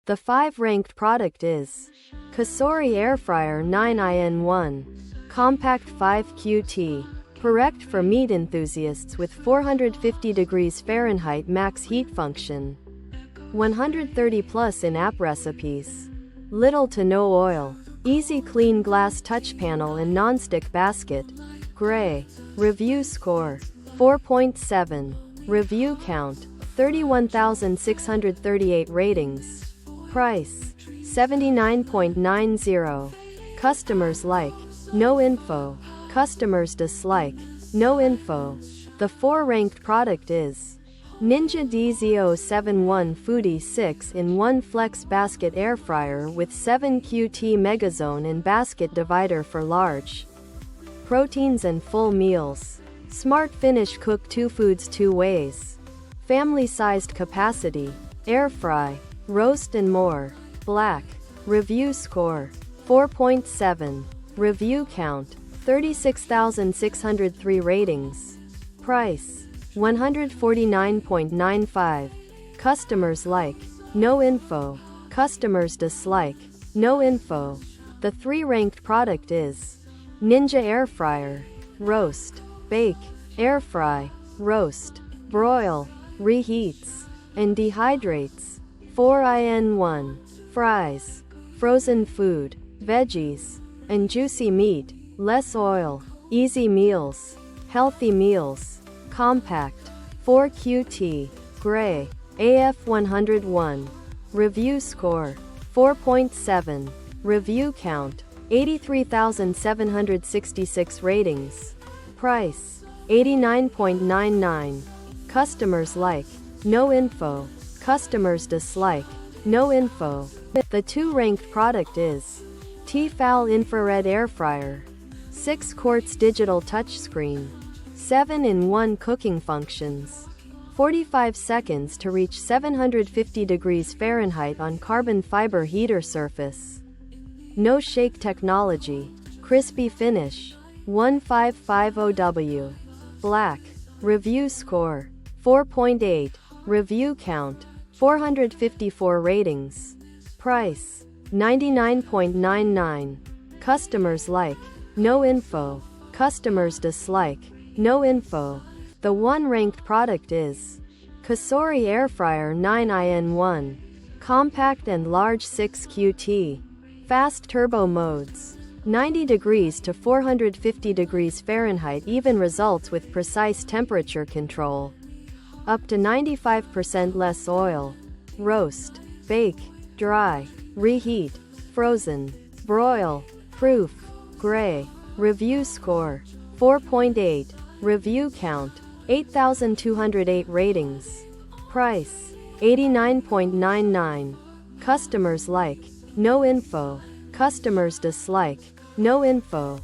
The 5 ranked product is Cosori Air Fryer 9in1 Compact 5QT. Correct for meat enthusiasts with 450 degrees Fahrenheit max heat function. 130 plus in-app recipes. Little to no oil. Easy clean glass touch panel and non-stick basket. Gray. Review score 4.7. Review count 31,638 ratings. Price $79.90. Customers like. No info. Customers dislike. No info. The 4 ranked product is Ninja DZ071 Foodie 6-in-1 Flex Basket Air Fryer with 7 QT Megazone and Basket Divider for large proteins and full meals. Smart Finish. Cook 2 foods 2 ways. Family-sized capacity. Air fry, roast and more. Black. Review score 4.7. Review count 36,603 ratings. Price $149.95. Customers like. No info. Customers dislike. No info. The 3 ranked product is Ninja Air Fryer. Roast, bake, air fry, roast, broil, reheats, and dehydrates. 4in1. Fries, frozen food, veggies, and juicy meat. Less oil. Easy meals. Healthy meals. Compact. 4QT. Gray. AF101. Review score 4.7. Review count 83,766 ratings. Price $89.99. Customers like. No info. Customers dislike. No info. The 2 ranked product is Tefal Infrared Air Fryer. 6 quarts digital touchscreen. 7-in-1 cooking functions. 45 seconds to reach 750 degrees Fahrenheit on carbon fiber heater surface. No shake technology. Crispy finish. 1550W. Black. Review score 4.8. Review count 454 ratings. Price $99.99. Customers like. No info. Customers dislike. No info. The 1 ranked product is Cosori Air Fryer 9in1 Compact and Large 6QT. Fast turbo modes. 90 degrees to 450 degrees Fahrenheit even results with precise temperature control. Up to 95% less oil. Roast, bake, dry, reheat, frozen, broil, proof. Gray. Review score 4.8. Review count 8,208 ratings. Price $89.99. Customers like. No info. Customers dislike. No info.